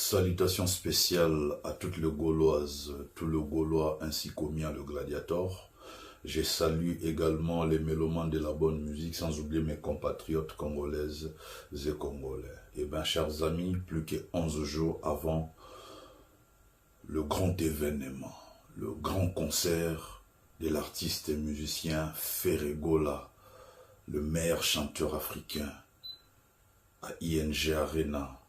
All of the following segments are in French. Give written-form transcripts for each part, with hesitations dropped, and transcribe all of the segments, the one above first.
Salutations spéciales à toutes les Gauloises, tout le Gaulois ainsi qu'au mien le gladiator. Je salue également les mélomanes de la bonne musique, sans oublier mes compatriotes congolaises et congolais. Eh bien, chers amis, plus que 11 jours avant le grand événement, le grand concert de l'artiste et musicien Ferregola, le meilleur chanteur africain, à ING Arena,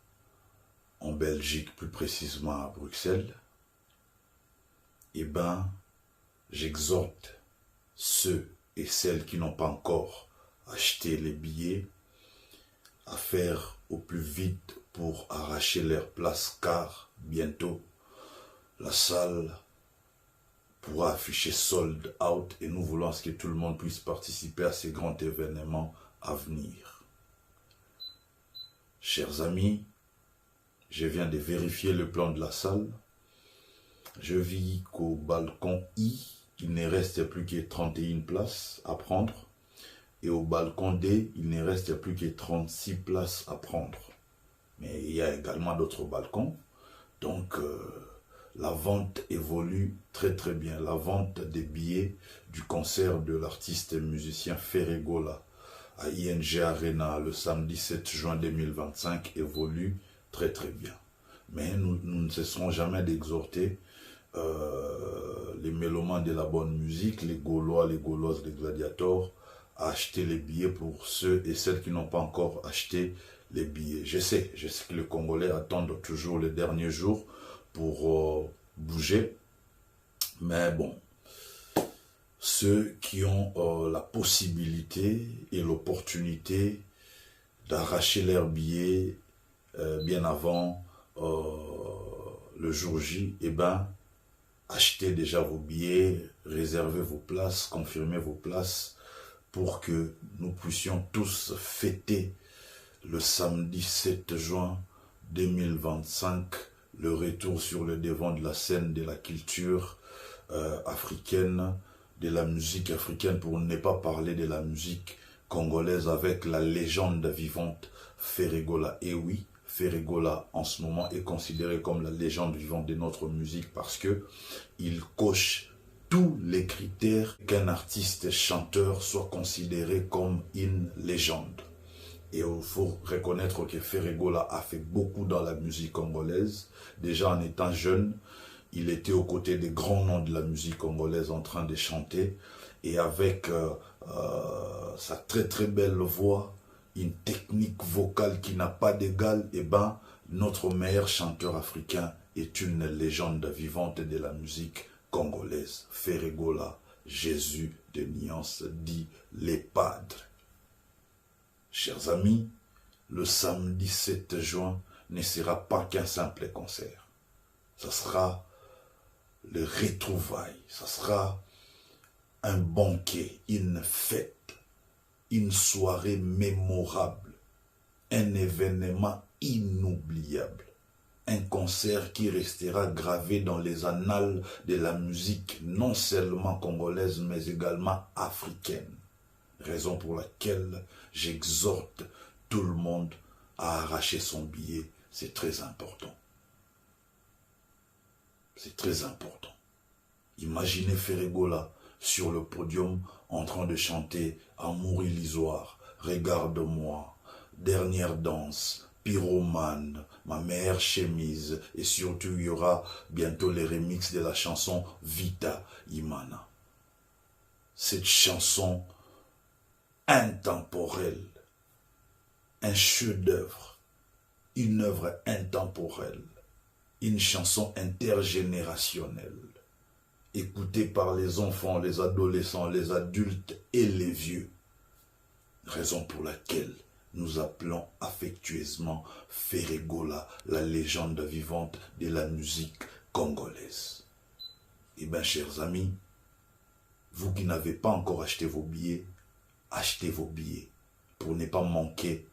en Belgique, plus précisément à Bruxelles, eh bien, j'exhorte ceux et celles qui n'ont pas encore acheté les billets à faire au plus vite pour arracher leur place, car bientôt la salle pourra afficher sold out et nous voulons que tout le monde puisse participer à ces grands événements à venir. Chers amis, je viens de vérifier le plan de la salle. Je vis qu'au balcon I, il ne reste plus que 31 places à prendre. Et au balcon D, il ne reste plus que 36 places à prendre. Mais il y a également d'autres balcons. Donc, la vente évolue très très bien. La vente des billets du concert de l'artiste et musicien Ferregola à ING Arena le samedi 7 juin 2025 évolue très très bien. Mais nous ne cesserons jamais d'exhorter les mélomanes de la bonne musique, les Gaulois, les Gauloises, les gladiators, à acheter les billets pour ceux et celles qui n'ont pas encore acheté les billets. Je sais que les Congolais attendent toujours les derniers jours pour bouger. Mais bon, ceux qui ont la possibilité et l'opportunité d'arracher leurs billets bien avant le jour J, eh ben, achetez déjà vos billets, réservez vos places, confirmez vos places pour que nous puissions tous fêter le samedi 7 juin 2025 le retour sur le devant de la scène de la culture africaine, de la musique africaine, pour ne pas parler de la musique congolaise avec la légende vivante Ferregola. Et oui, Ferregola en ce moment est considéré comme la légende vivante de notre musique parce que il coche tous les critères qu'un artiste chanteur soit considéré comme une légende. Et il faut reconnaître que Ferregola a fait beaucoup dans la musique congolaise. Déjà en étant jeune, il était aux côtés des grands noms de la musique congolaise en train de chanter. Et avec sa très très belle voix, une technique vocale qui n'a pas d'égal, eh ben, notre meilleur chanteur africain est une légende vivante de la musique congolaise. Ferregola, Jésus de Nyans, dit les padres. Chers amis, le samedi 7 juin ne sera pas qu'un simple concert. Ce sera le retrouvailles, ce sera un banquet, une fête, une soirée mémorable, un événement inoubliable, un concert qui restera gravé dans les annales de la musique non seulement congolaise mais également africaine. Raison pour laquelle j'exhorte tout le monde à arracher son billet. C'est très important. C'est très important. Imaginez Ferregola sur le podium en train de chanter Amour illusoire, Regarde-moi, Dernière danse, Pyromane, Ma meilleure chemise, et surtout il y aura bientôt les remixes de la chanson Vita Imana. Cette chanson intemporelle, un chef-d'œuvre, une œuvre intemporelle, une chanson intergénérationnelle, écoutée par les enfants, les adolescents, les adultes et les vieux. Raison pour laquelle nous appelons affectueusement Ferregola, la légende vivante de la musique congolaise. Eh bien, chers amis, vous qui n'avez pas encore acheté vos billets, achetez vos billets pour ne pas manquer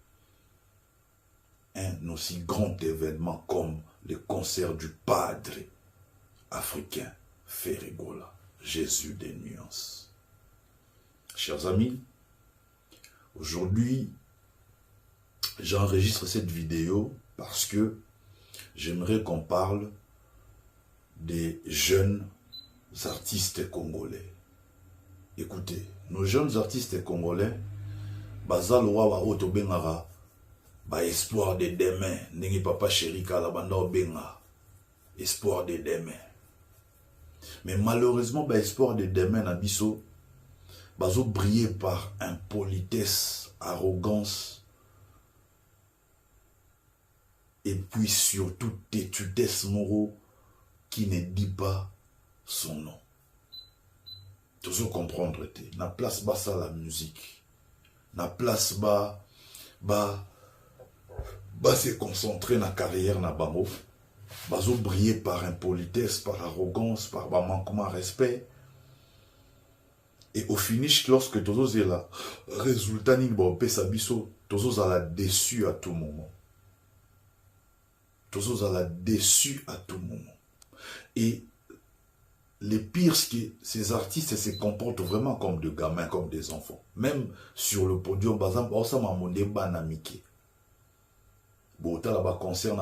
un aussi grand événement comme le concert du padre africain Ferregola, Jésus des nuances. Chers amis, aujourd'hui, j'enregistre cette vidéo parce que j'aimerais qu'on parle des jeunes artistes congolais. Écoutez, nos jeunes artistes congolais, bazaloa wa oto bengara, ba espoir de demain, nengi papa Chérika la banda benga, espoir de demain. Mais malheureusement, ba espoir de demain na biso, bazo briller par impolitesse, arrogance, et puis surtout têtudesse moraux qui ne dit pas son nom. Toujours comprendre, na place bas ça la musique, na place bas se concentrer na carrière na bango, bazo briller par impolitesse, par arrogance, par manquement à respect. Et au finish, lorsque tozo est là, résultat ni bon pesa biso, tozo a la déçu à tout moment. Tozo a la déçu à tout moment. Et les pires, c'est que ces artistes se comportent vraiment comme des gamins, comme des enfants. Même sur le podium, par exemple, ça m'a monté banamike. Bon, t'as là-bas concert,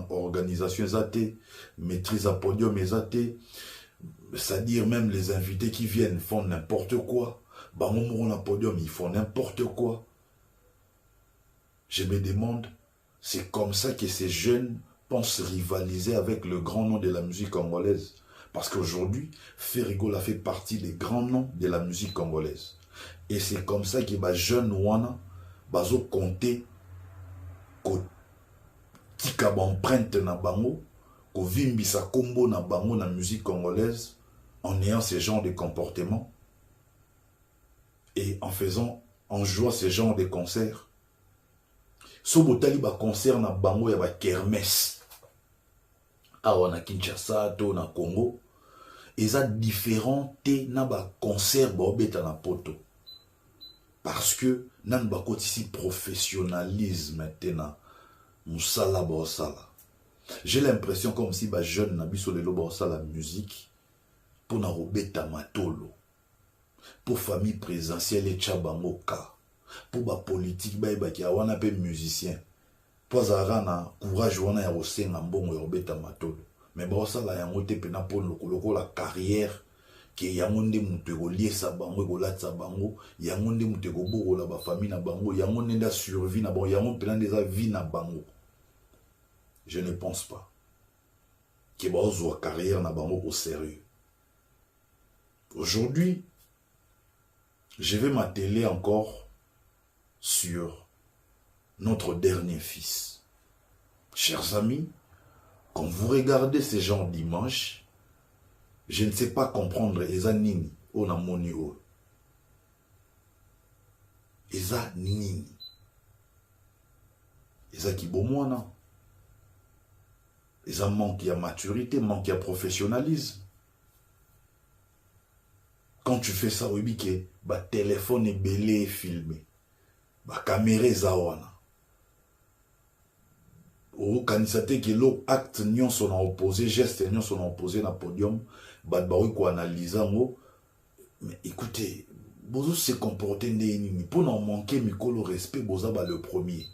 organisation exatée, maîtrise à podium exatée. C'est-à-dire même les invités qui viennent font n'importe quoi. Bah, on a podium, ils font n'importe quoi. Je me demande, c'est comme ça que ces jeunes pensent rivaliser avec le grand nom de la musique congolaise. Parce qu'aujourd'hui, Ferrigo a fait partie des grands noms de la musique congolaise. Et c'est comme ça que les jeunes wana bazo compter ko tika empreinte na bango, ko vimbisa kombo na bango na musique congolaise en ayant ce genre de comportement et en jouant ce genre de concerts. Sobotali ba concert na bango ya ba kermesse. Awa na Kinshasa to na Congo, eza différent te na ba concert ba obeta na poto. Parce que nan ba kotisi professionnalisme maintenant musala ba osala. J'ai l'impression comme si ba jeune na biso lelo ba osala musique pour na robeta matolo. Pour famille présidentielle et chabangoka. Pour ba politique ba ki awana pe musicien. Poazara na courage wana ya osenga mbongo ya obeta matolo. Mais ba osala yango te pena pour loko la carrière ke yango nde mutu ekoliesa bango ekolatisa bango, yango nde mutu ekobokola ba famille na bango, yango nde nda survie na bango, yango pena ndeza vie na bango. Je ne pense pas que ba ozwa carrière na bango au sérieux. Aujourd'hui, je vais m'atteler encore sur notre dernier fils. Chers amis, quand vous regardez ces genres d'images, je ne sais pas comprendre Eza nini ona moni o. Eza nini. Eza kibomwana. Eza manque de maturité, manque de professionnalisme. Quand tu fais ça, oui, que ba téléphone est belé filmé. Ba caméra est zawana. Au kanisate que l'autre acte nyon son opposé, geste nyon son opposé na podium, ba oui ko analyser ngo. Mais écoutez, bozo se comporter nini pour n'en manquer mikolo respect boza ba le premier.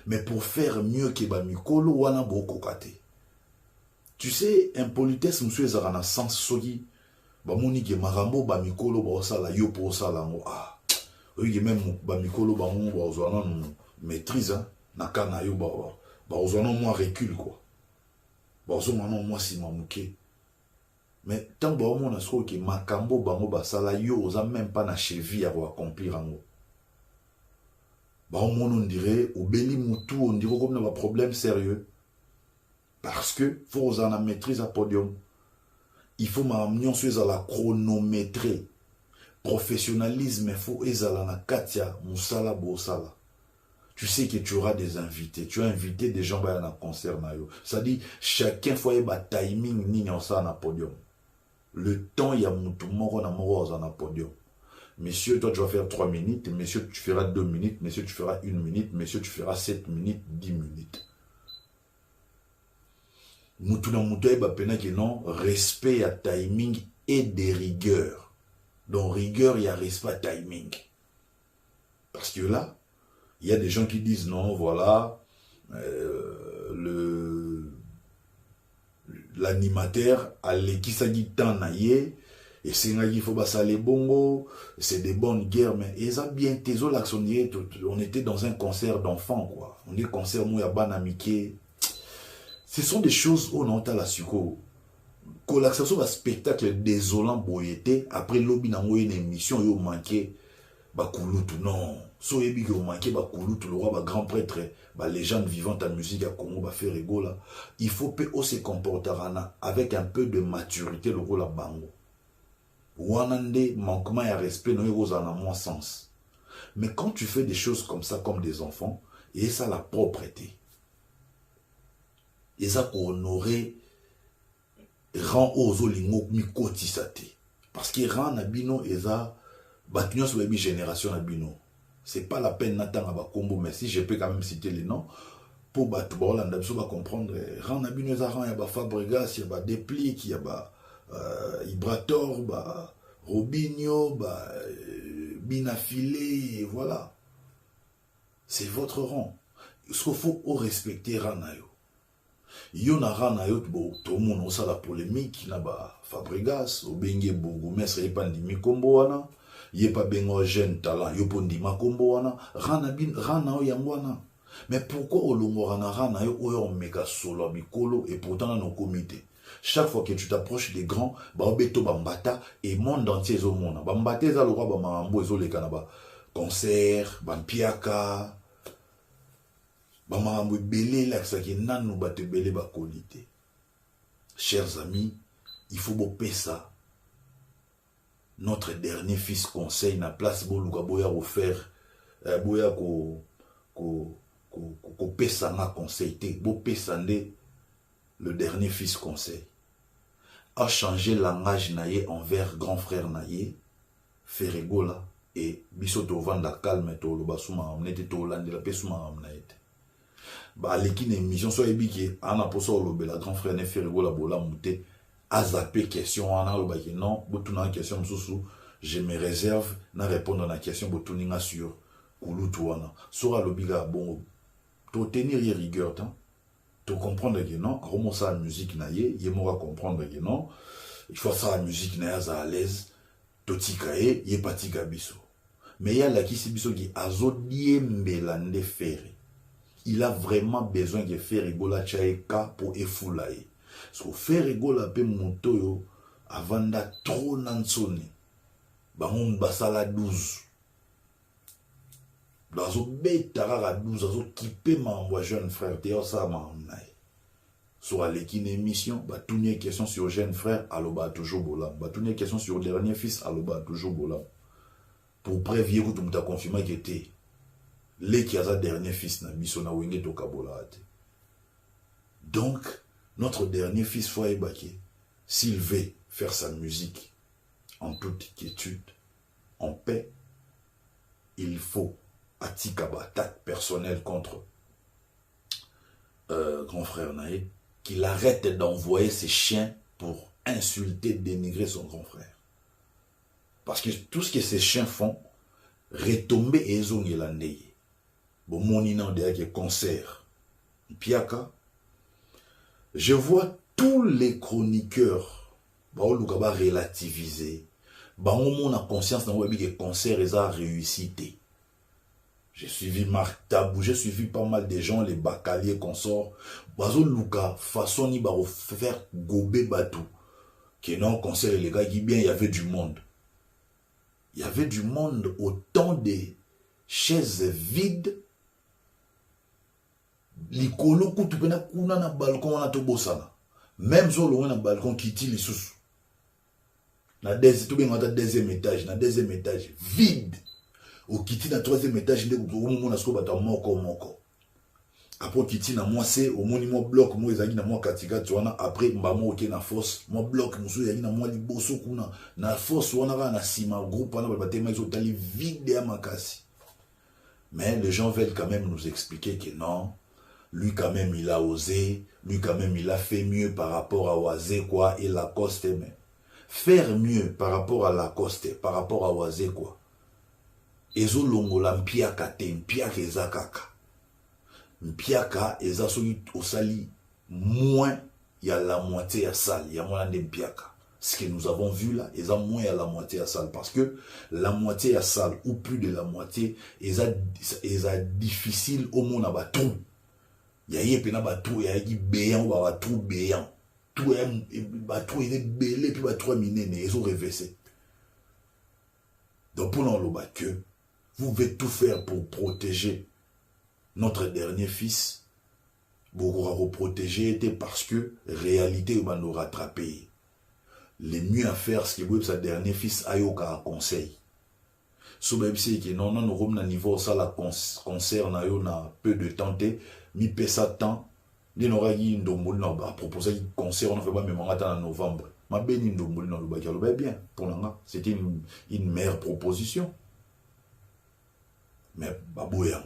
Mais pour faire mieux que ba mikolo wana boko kate. Tu sais, impolitesse monsieur ezana sens soki ba moni ke marambo ba mikolo ba osala yo po osala ngo ah. Oui, même ba mikolo ba ngo ba ozana maîtrise hein, na kana yo ba ozana moi recul quoi. Ba ozana moi si mamuke. Mais tant ba on a so ke makambo bango ba sala yo oza même pas na cheville à accomplir ngo. Ba on dirait au beli mutu on dirait comme un problème sérieux. Parce que faut ozana maîtrise à podium. Il faut m'amener à la chronométrie. Professionnalisme, il faut ezala na katia musala bosala. Tu sais que tu auras des invités. Tu as invité des gens à un concert na yo. Ça dit chacun faut y ba timing ni ça na podium. Le temps il y a mutu moko na moko na podium. Monsieur, toi tu vas faire 3 minutes, monsieur tu feras 2 minutes, monsieur tu feras 1 minute, monsieur tu feras 7 minutes, 10 minutes. Mutu na mutu ba pena que non, respect à timing et des rigueurs. Donc rigueur, il y a respect à timing. Parce que là, il y a des gens qui disent non, voilà, l'animateur alekisaki temps na ye et il faut basale bongo, c'est des bonnes guerres, mais ils ont bien tezo l'accent. On était dans un concert d'enfants, quoi. On est concert mouya banamike. Ce sont des choses où on entend la suko. Quand l'accent va spectacle désolant boyete, après lobby na une émission yo manqué bakulutu non. So yebi que manqué bakulutu le roi ba grand prêtre, ba légende vivante en musique à Congo ba faire rigola. Il faut peu se comporter avec un peu de maturité le rôle à bango. Wanande manquement et respect non yose en mon sens. Mais quand tu fais des choses comme ça comme des enfants, et ça la propreté. Et ça pour honorer rend aux olingo mi kotisate. Parce que rend nabino et ça batunyo sur les génération nabino. C'est pas la peine d'attendre à combo, mais si je peux quand même citer les noms pour battre Bolanda, vous va comprendre. Rend nabino et ça rend y a ba Fabregas, y a ba Déplique, y a ba Ibrator, bah, Robinho, bah, Binafilé, voilà. C'est votre rang. Ce qu'il faut respecter Ranayo. Yona Ranayo, tout le monde a la polémique, na ba Fabregas, Obenge Bourgmestre, y pas ndi Mikombo wana, y pas bengo jeune talent, y pas ndi Makombo wana, Ranayo yangwana. Mais pourquoi Olongo Ranayo, on méga solo Mikolo et pourtant dans nos comités? Chaque fois que tu t'approches des grands, Baobeto Bambata et monde entier au monde. Bambata est le roi Bamambo et les Kanaba. Concert, Bampiaka, Bamambo Belé, l'accès nan nous batte belé ba qualité. Chers amis, il faut bopper ça. Notre dernier fils conseil na place Boluka Boya offert, Boya ko pesa na conseil te, bopper sandé. Le dernier fils conseil a changé langage naïe envers grand frère naïe, Ferregola et Bisoto Vanda calme to lo basuma amnete to lande la pesuma amnaete. Ba l'équipe émission so ebiki ana poso lo bela grand frère ne Ferregola bola monter a zappé question ana lo ba ki non botuna question msusu je me réserve na répondre à la question botuninga sur kulutu wana sora lo biga bon to tenir rigueur tant de comprendre que non, comment ça la musique naïe, il m'aura comprendre que non, il faut ça la musique naïe à l'aise, totikae, il pas tigabiso. Mais il y a là qui c'est biso qui azodie mbelande faire. Il a vraiment besoin de faire rigola chaika pour effoulaye. Parce que faire rigola pe montoyo avant da trop nansoni. Bangon basala 12. Dans bêta rara 12, azo kipe m'envoie jeune frère, t'es ça m'ennaye. Sur l'équipe émission, bah tout une question sur jeune frère, allo bah toujours bola. Bah tout une question sur le dernier fils, allo bah toujours bola. Pour prévenir que tu m'as confirmé que t'es les qui a sa dernier fils na biso na wenge to kabola. Donc notre dernier fils Foye Baké, s'il veut faire sa musique en toute quiétude, en paix, il faut Atikaba, attaque personnelle contre grand frère Naï, qu'il arrête d'envoyer ses chiens pour insulter, dénigrer son grand frère. Parce que tout ce que ces chiens font, retomber et zongelandeye. Bon, mon innan de concert, Piaka, je vois tous les chroniqueurs, bah, relativiser, bah, on a conscience dans le concert, ils ont réussi. J'ai suivi Marc Tabou, j'ai suivi pas mal de gens, les bacaliers consorts. Bazo Luka, façon ni baro faire gober batou. Qui non, concert les gars, qui bien, il y avait du monde. Il y avait du monde, autant de chaises vides. Likolo kutupena kuna na balcon wana to bosana. Même sur le balcon qui tire les sous. Na deuxième étage, vide. Au kiti na troisième étage ndé ko mo na sko bata moko après kiti na moi c'est au monument bloc mo ezali na moi katika tuana après mbamo oké na force mo bloc musu ezali na moi liboso kuna na force wana na sima groupe wana ba tema ils ont tali vide ya makasi. Mais les gens veulent quand même nous expliquer que non, lui quand même il a osé, lui quand même il a fait mieux par rapport à Oazé quoi et Lacoste. Mais faire mieux par rapport à Lacoste, par rapport à Oazé quoi. Ezo longola mpiaka te, mpiaka eza kaka. Mpiaka eza soki osali moins il y a la moitié à salle, il y a moins de piaka. Ce que nous avons vu là, ils ont moins à la moitié à salle. Parce que la moitié à salle, ou plus de la moitié, ils ont difficile au monde à battre. Il y a eu un bateau, il y a eu béant ou un bateau béant. Tout est bateau, il est belé, puis bateau miné, ils ont reversé. Donc pour nous, que vous devez tout faire pour protéger notre dernier fils. Vous vous protéger parce que réalité va nous rattraper. Le mieux à faire, c'est que vous sa dernier fils aille au conseil. Si vous savez que non, nous sommes à niveau ça la concert na peu de temps, mi pesa temps, nous aura dit ndombol na ba proposer concert on fait pas même en novembre. Ma béni ndombol na le ba bien pour nga, c'était une meilleure proposition. Mais baboya.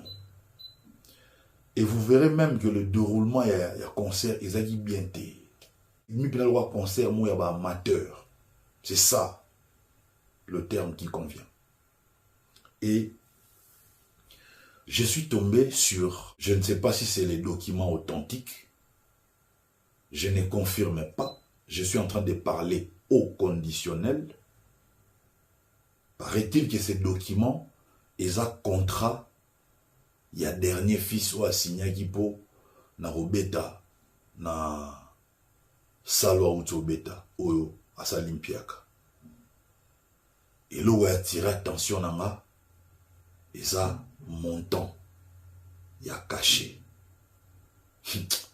Et vous verrez même que le déroulement il y a concert ils a dit bien té. Mi pena le concert moi il y a amateur. C'est ça le terme qui convient. Et je suis tombé sur, je ne sais pas si c'est les documents authentiques, je ne confirme pas, je suis en train de parler au conditionnel. Paraît-il que ces documents, ils ont contrat, il y a dernier fils ou a signé qui pour na robeta, na salwa ou tobeta, ou à salimpiaka. Et là où il a attiré attention na ma, et ça, montant, il y a caché.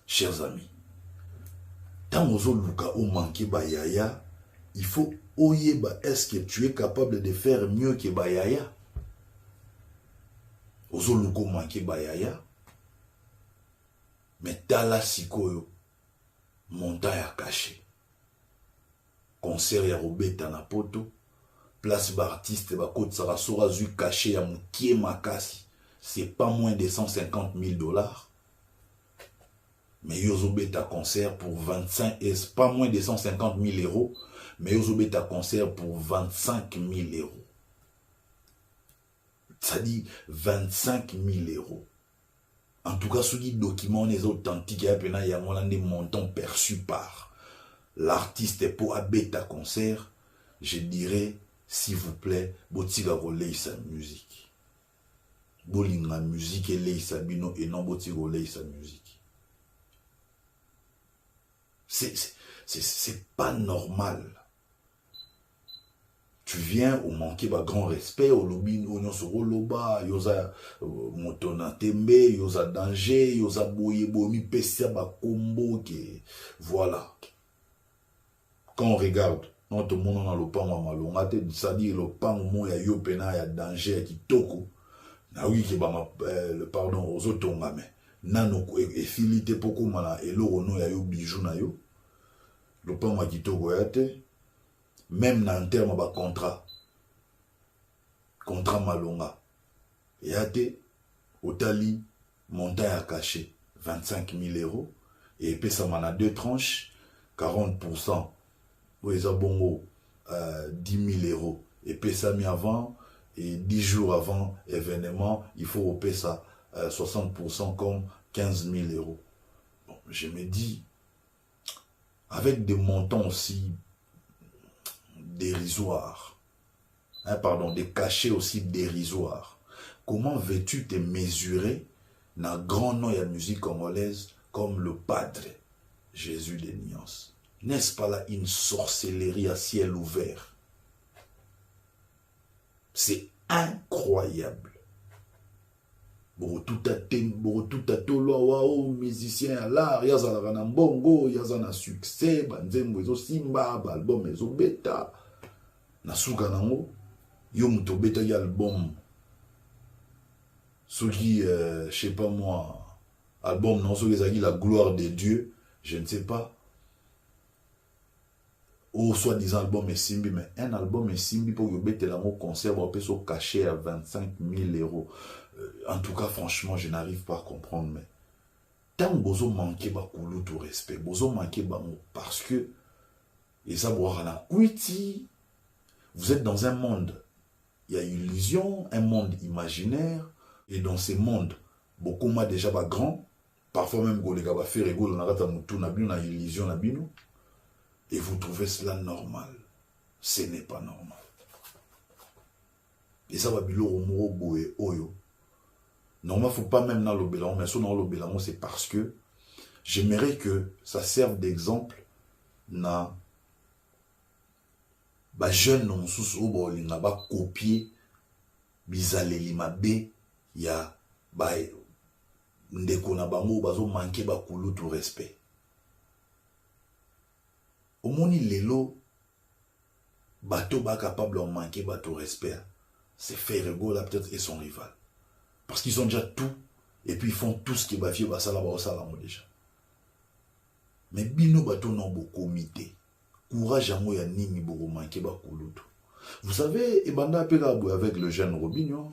Chers amis, tant aux luka au manqué bayaya, il faut oyeba, est-ce que tu es capable de faire mieux que bayaya? Aux luka manqué bayaya, mais tala sikoyo, montant ya caché. Concert ya robeta na poto, place d'artiste bakot sarasora zu caché ya mukie makasi. C'est pas moins de 150 000 $. Mais yozo beta concert pour 25, et c'est pas moins de 150 000 €. Mais yozo beta concert pour 25 000 €. Ça dit 25 000 €. En tout cas, ce qui document les authentiques, il y a des montants perçus par l'artiste pour un bêta concert. Je dirais, s'il vous plaît, botiga relais sa musique. Bolinga musique et lei sa bino et non botiga relais sa musique. C'est pas normal. Tu viens au manquer ba grand respect au lobby on se loba yoza motona tembe yoza danger yoza boye bomi pesia ba combo que voilà. Quand on regarde notre monde dans le pan malonga te ça dit le pan mo ya yo pena ya danger qui toko na oui que ba le pardon aux otonga mais nano e filité poko mala et lo no ya yo bijou na yo le pan ma kitoko ya te. Même dans le terme de contrat malonga. Et à te, au tali, montant à caché 25 000 €. Et puis ça m'en a deux tranches, 40%. Pour les abongos, 10 000 €. Et puis ça mis avant, et 10 jours avant événement, il faut payer ça 60% comme 15 000 €. Bon, je me dis, avec des montants aussi dérisoires, pardon, des cachets aussi dérisoires. Comment veux-tu te mesurer dans le grand nom de la musique congolaise comme le Padre Jésus des Nuances? N'est-ce pas là une sorcellerie à ciel ouvert? C'est incroyable. Pour tout à tout musicien là, il y a un bongo, il y a un succès, banzembo ezo simba, album ezo beta. Na suka nango, yo muto beta y album. Ce qui, je sais pas moi, album non, ce qui est la gloire de Dieu, je ne sais pas. Ou soi-disant album est simbi, mais un album est simbi pour que bete l'amour concert, on peut se cacher à 25 000 €. En tout cas, franchement, je n'arrive pas à comprendre, mais tant que vous manquez de tout respect, vous manquez parce que, et ça, vous êtes dans un monde, il y a une illusion, un monde imaginaire, et dans ce monde, beaucoup moins déjà grand, Parfois même, les gars, faire rigolo, on a une illusion, et vous trouvez cela normal. Ce n'est pas normal. Et ça va bilo au moro boé oyo. Normalement, il ne faut pas même dans l'obélango, mais sur dans l'obélango, c'est parce que j'aimerais que ça serve d'exemple na ba jeune non sous obo linga ba copier bizaleli mabe ya ba ndeko na bango bazo manquer ba kulutu respect. Omoni lelo bato ba capable de manquer bato respect. C'est Ferrego là peut-être et son rival. Parce qu'ils ont déjà tout et puis ils font tout ce qui va vieux ba sala déjà. Mais bino bato non bo comité. Courage à moi ya nini bo manquer ba kulutu. Vous savez, Ebanda Pegabou avec le jeune Robinho.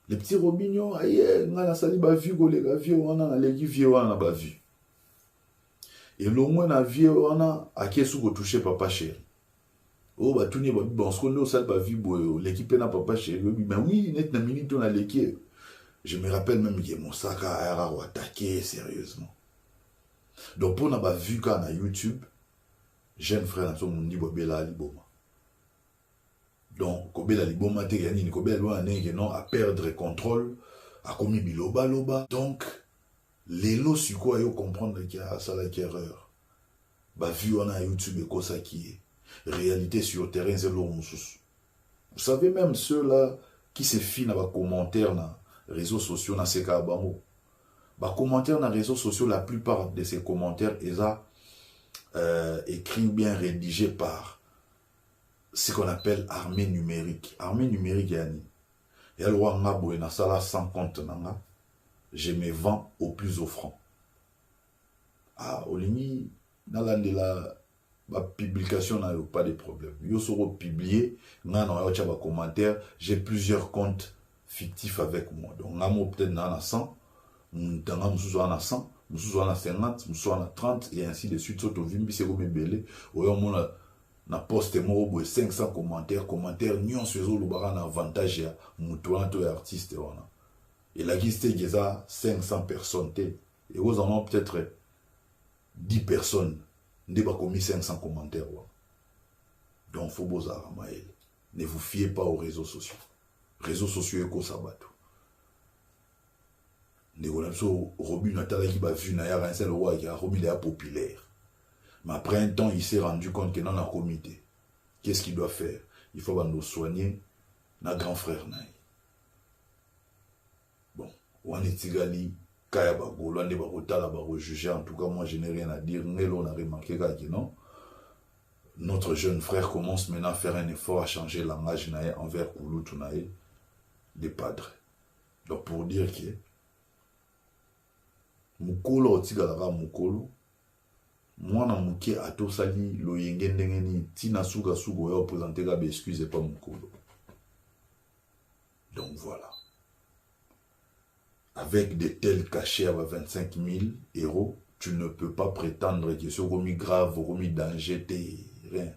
Les petits Robinho, aïe, on a sali ba vu go les gars vieux, on a les vieux, on a ba vu. Et le moins na vieux, on a à qui est-ce que touché papa chéri. Oh, bah, tout n'est pas bon, ce qu'on a au sale ba vu, l'équipe n'a papa chéri. Mais oui, net na minute, on a l'équipe. Je me rappelle même que mon sac a attaqué sérieusement. Donc, pour n'a pas vu quand on a YouTube, jeune frère, n'a pas dit Bobela Liboma. Donc, Kobela Liboma, te gagné, Kobela Loa, non, à perdre contrôle, à commis biloba loba. Donc, les lots, sur quoi ils comprendre qu'il y a ça, la erreur. Bah, vu on a YouTube et quoi ça qui est. Réalité sur le terrain, c'est l'eau. Vous savez, même ceux-là qui se filent dans les commentaires, dans les réseaux sociaux, dans ces cas, bah, commentaires dans les réseaux sociaux, la plupart de ces commentaires, ils sont écrits ou bien rédigés par ce qu'on appelle armée numérique. Armée numérique, Yanni. Et alors, on a beau na sala sans compte, je me vends au plus offrant. Ah, au limite, dans la publication, n'a pas de problème. Yo sera publié, dans les commentaires, j'ai plusieurs comptes fictifs avec moi. Donc, on a peut-être dans 100, dans a 100, nous a 50, nous a 30, et ainsi de suite. Surtout, vimbi, c'est comme belé. On a posté moi 500 commentaires, nous faisons le baran avantage à moutoua et artiste. Et la liste est à 500 personnes. Et vous en avez peut-être 10 personnes. Vous avez commis 500 commentaires. Donc, il faut vous arrêter. Ne vous fiez pas aux réseaux sociaux. Réseaux sociaux, c'est ça. Robin Nathalie qui va vu un seul roi qui a Robin est populaire. Mais après un temps, il s'est rendu compte qu'il est dans un comité. Qu'est-ce qu'il doit faire? Il faut nous soigner notre grand frère. Bon, on est Tigali, Kaya Bago, on est Bagotala Bago jugé. En tout cas, moi, je n'ai rien à dire. On a remarqué que non. Notre jeune frère commence maintenant à faire un effort à changer le langage envers Kouloutou des padres. Donc, pour dire que Mukolo, Tigalara Mukolo, moi, na muke ato sali lo yengeni tina suga sugo ya présenter gabe excusez pas Mukolo. Donc voilà. Avec de tels cachets à 25 000 euros, tu ne peux pas prétendre que c'est remis grave, remis danger, rien.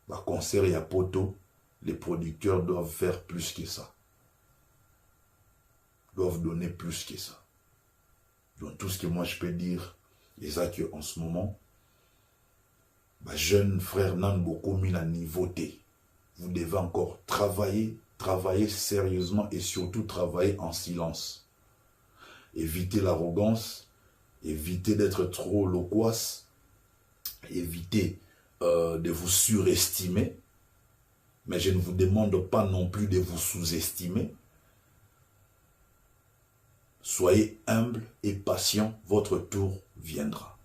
Bah, concert et à poto, les producteurs doivent faire plus que ça. Doivent donner plus que ça. Donc tout ce que moi je peux dire, c'est ça qu'en ce moment, bah, jeune frère n'ont beaucoup mis la nouveauté. Vous devez encore travailler sérieusement et surtout travailler en silence. Évitez l'arrogance, évitez d'être trop loquace, évitez de vous surestimer, mais je ne vous demande pas non plus de vous sous-estimer. Soyez humble et patient, votre tour viendra.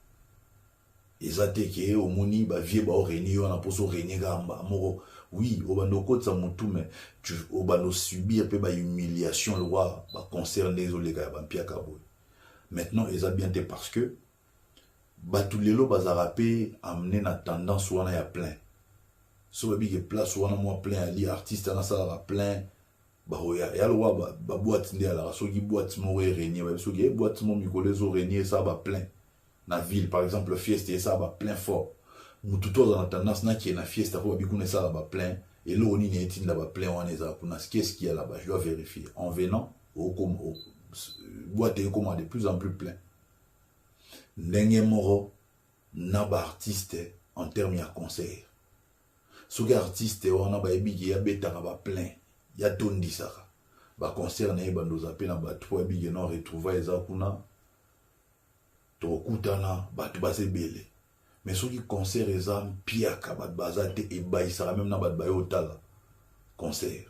Ezateke omoni ba vie ba oreni on a poso reni gamba moro. Oui, obandoko tsa mutu mais tu obano subir pe ba humiliation le roi ba concerne les olega ba piaka boy. Maintenant eza bien té parce que ba tous les lo bazarapé amener na tendance wana ya plein. So bi ke place wana moi plein ali artiste na sala plein. Bah ya ya loi ba boîte ndi ala so ki boîte mo renier ba so ki boîte mo mikolezo renier ça ba plein na ville par exemple fiesta ça ba plein fort mututo dans la tendance na qui na fiesta pour bikune ça ba plein et là on y est ba plein on est là pour qu'est-ce qu'il y a là-bas je dois vérifier en venant au comme boîte est de plus en plus plein. Ndenge moro, naba artiste en termes de concert. Ce qui artiste, on a plein. Il y a tout dit ça. Ba concert na ba nous appelle na ba trois big non retrouver eza kuna. To kutana ba tu ba se belé. Mais ce qui concert eza piaka ba bazate e ba isara même na ba ba yotala. Concert.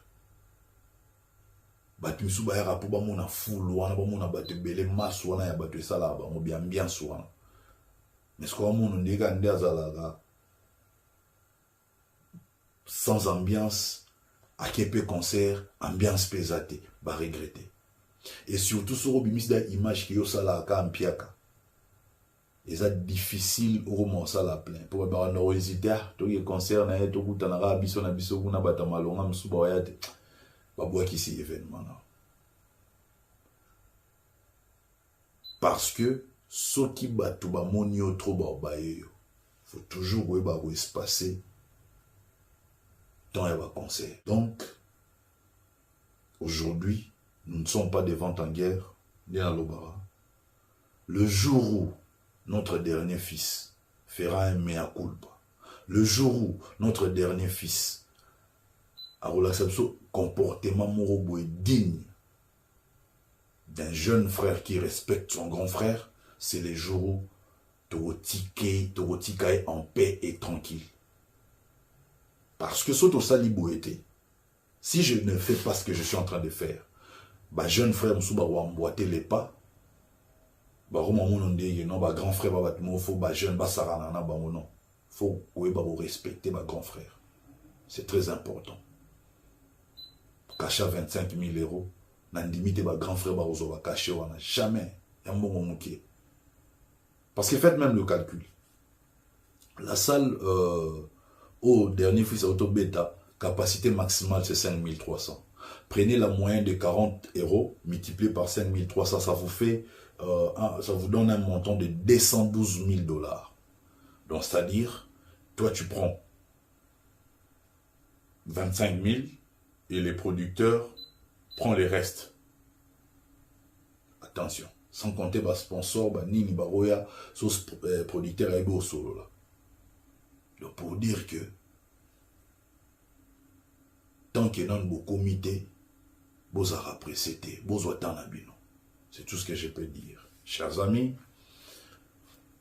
Ba tu su ba ya rapo ba mona full wana ba mona ba te belé masse wana ya ba tu sala ba mo bien wana. Mais ce qu'on mona ndeka ndazala sans ambiance. À Képé concert, ambiance pesate, va regretter. Et surtout, sur le image qui est au salaka en piaka. Et c'est difficile au moment ça la plein. Pour avoir un hésiter, tout le concert na tout le temps na biso kuna bata malonga msuba wayate. Ba bois qui c'est événement là. Parce que ce qui batu ba monio trop ba yo. Faut toujours ba espacer dans les concert. Donc, aujourd'hui, nous ne sommes pas des ventes en guerre, ni à l'Obara. Le jour où notre dernier fils fera un mea culpa, le jour où notre dernier fils a relaxé son comportement moroboué digne d'un jeune frère qui respecte son grand frère, c'est les jours où Torotika est en paix et tranquille. Parce que soto saliboété, si je ne fais pas ce que je suis en train de faire, bah jeune frère m'souba wa emboîter les pas, bah roman mon ndé non bah grand frère bah mo faut bah jeune bah sarana bah non, faut bah respecter bah grand frère, c'est très important. Cacher 25 000 euros, n'a limité bah grand frère bah ozo bah cacher on a jamais un bon moment qui est. Parce que faites même le calcul, la salle au dernier fils auto bêta, capacité maximale c'est 5300. Prenez la moyenne de 40 euros, multiplié par 5300, ça vous fait, ça vous donne un montant de 212 000 $. Donc c'est-à-dire, toi tu prends 25 000 et les producteurs prennent les restes. Attention, sans compter les sponsors, ni baroya, sauce producteur et beau solo là. Donc pour dire que tant que dans le comité, vous avez apprécié, vous avez attendu. C'est tout ce que je peux dire. Chers amis,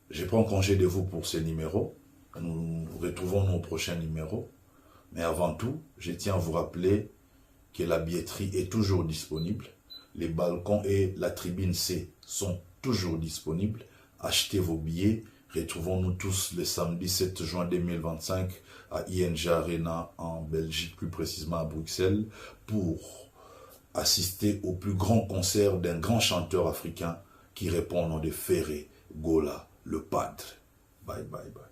je prends congé de vous pour ce numéro. Nous retrouvons nos prochains numéros. Mais avant tout, je tiens à vous rappeler que la billetterie est toujours disponible. Les balcons et la tribune C sont toujours disponibles. Achetez vos billets. Retrouvons-nous tous le samedi 7 juin 2025 à ING Arena en Belgique, plus précisément à Bruxelles, pour assister au plus grand concert d'un grand chanteur africain qui répond au nom de Ferré Gola, le Padre. Bye bye bye.